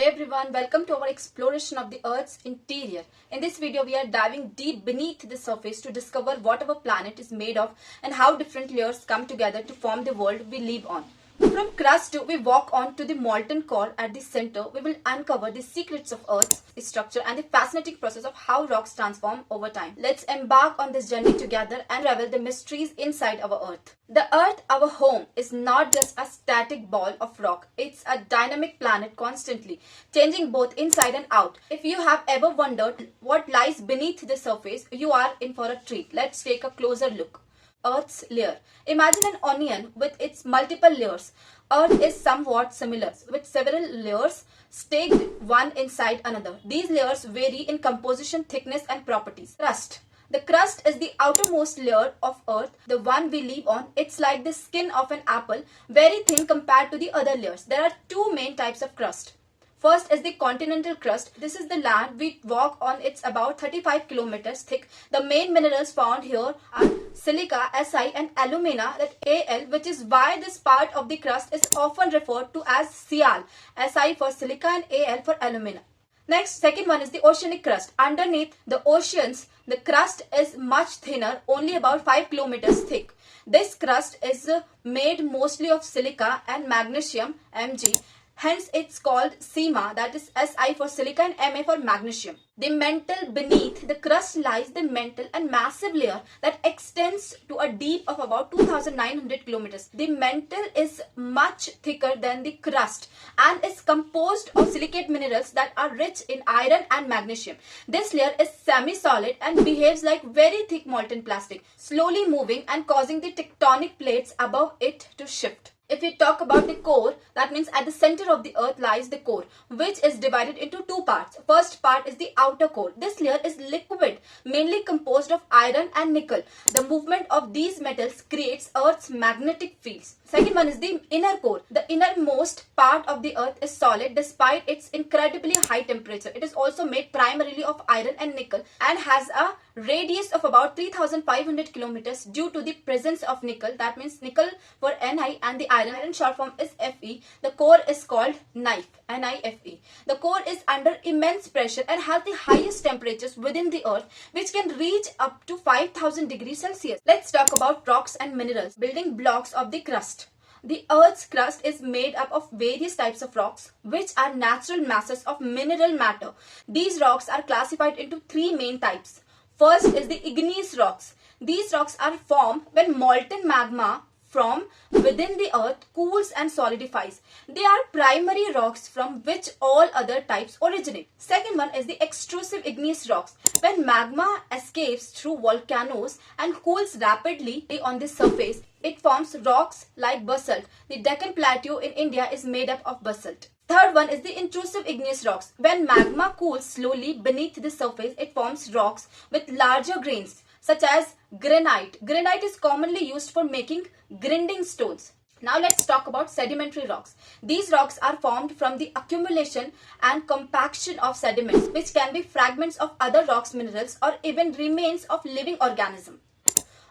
Hey everyone, welcome to our exploration of the Earth's interior. In this video, we are diving deep beneath the surface to discover what our planet is made of and how different layers come together to form the world we live on. From crust we walk on to the molten core at the center, we will uncover the secrets of Earth's structure and the fascinating process of how rocks transform over time. Let's embark on this journey together and unravel the mysteries inside our Earth. The Earth, our home, is not just a static ball of rock. It's a dynamic planet constantly changing both inside and out. If you have ever wondered what lies beneath the surface, you are in for a treat. Let's take a closer look. Earth's layer. Imagine an onion with its multiple layers. Earth is somewhat similar, with several layers stacked one inside another. These layers vary in composition, thickness, and properties. Crust. The crust is the outermost layer of Earth, the one we live on. It's like the skin of an apple, very thin compared to the other layers. There are two main types of crust. First is the continental crust. This is the land we walk on. It's about 35 kilometers thick. The main minerals found here are silica, Si, and alumina, that Al, which is why this part of the crust is often referred to as Sial. Si for silica and Al for alumina. Next, second one is the oceanic crust. Underneath the oceans, the crust is much thinner, only about 5 kilometers thick. This crust is made mostly of silica and magnesium, Mg. Hence, it's called SEMA, that is Si for silica and Ma for magnesium. The mantle beneath the crust lies the mantle and massive layer that extends to a deep of about 2,900 kilometers. The mantle is much thicker than the crust and is composed of silicate minerals that are rich in iron and magnesium. This layer is semi-solid and behaves like very thick molten plastic, slowly moving and causing the tectonic plates above it to shift. If we talk about the core, that means at the center of the Earth lies the core, which is divided into two parts. First part is the outer core. This layer is liquid, mainly composed of iron and nickel. The movement of these metals creates Earth's magnetic fields. Second one is the inner core. The innermost part of the Earth is solid despite its incredibly high temperature. It is also made primarily of iron and nickel and has a radius of about 3,500 kilometers due to the presence of nickel. That means nickel for Ni and the iron short form is Fe. The core is called NIFE, N-I-F-E. The core is under immense pressure and has the highest temperatures within the Earth, which can reach up to 5,000 degrees Celsius. Let's talk about rocks and minerals, building blocks of the crust. The Earth's crust is made up of various types of rocks, which are natural masses of mineral matter. These rocks are classified into three main types. First is the igneous rocks. These rocks are formed when molten magma from within the Earth cools and solidifies. They are primary rocks from which all other types originate. Second one is the extrusive igneous rocks. When magma escapes through volcanoes and cools rapidly on the surface, it forms rocks like basalt. The Deccan Plateau in India is made up of basalt. Third one is the intrusive igneous rocks. When magma cools slowly beneath the surface, it forms rocks with larger grains, such as granite. Granite is commonly used for making grinding stones. Now let's talk about sedimentary rocks. These rocks are formed from the accumulation and compaction of sediments, which can be fragments of other rocks, minerals, or even remains of living organisms.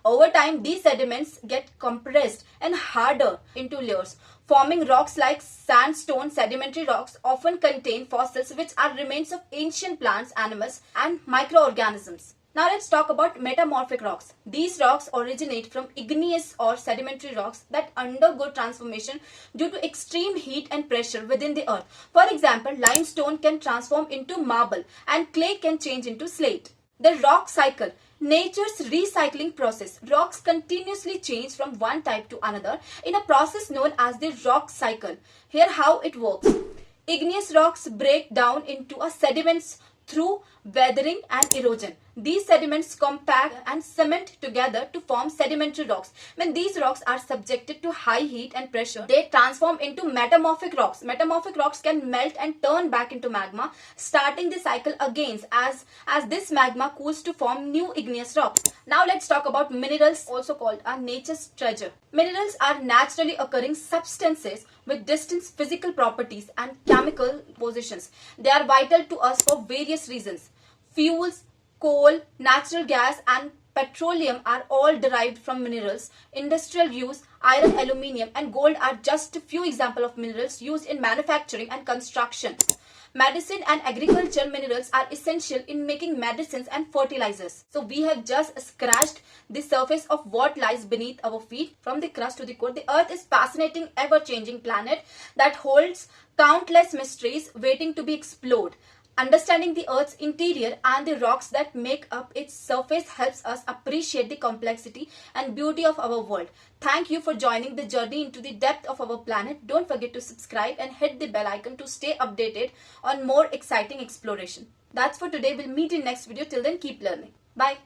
Over time, these sediments get compressed and harder into layers, forming rocks like sandstone. Sedimentary rocks often contain fossils, which are remains of ancient plants, animals, and microorganisms. Now let's talk about metamorphic rocks. These rocks originate from igneous or sedimentary rocks that undergo transformation due to extreme heat and pressure within the Earth. For example, limestone can transform into marble and clay can change into slate. The rock cycle. Nature's recycling process. Rocks continuously change from one type to another in a process known as the rock cycle. Here how it works. Igneous rocks break down into a sediments through weathering and erosion. These sediments compact and cement together to form sedimentary rocks. When these rocks are subjected to high heat and pressure, they transform into metamorphic rocks. Metamorphic rocks can melt and turn back into magma, starting the cycle again as this magma cools to form new igneous rocks. Now let's talk about minerals, also called a nature's treasure. Minerals are naturally occurring substances with distinct physical properties and chemical positions. They are vital to us for various reasons. Fuels, coal, natural gas, and petroleum are all derived from minerals. Industrial use, iron, aluminium, and gold are just a few examples of minerals used in manufacturing and construction. Medicine and agriculture minerals are essential in making medicines and fertilizers. So we have just scratched the surface of what lies beneath our feet. From the crust to the core, the earth is a fascinating, ever-changing planet that holds countless mysteries waiting to be explored. Understanding the Earth's interior and the rocks that make up its surface helps us appreciate the complexity and beauty of our world. Thank you for joining the journey into the depth of our planet. Don't forget to subscribe and hit the bell icon to stay updated on more exciting exploration. That's for today. We'll meet in next video. Till then, keep learning. Bye.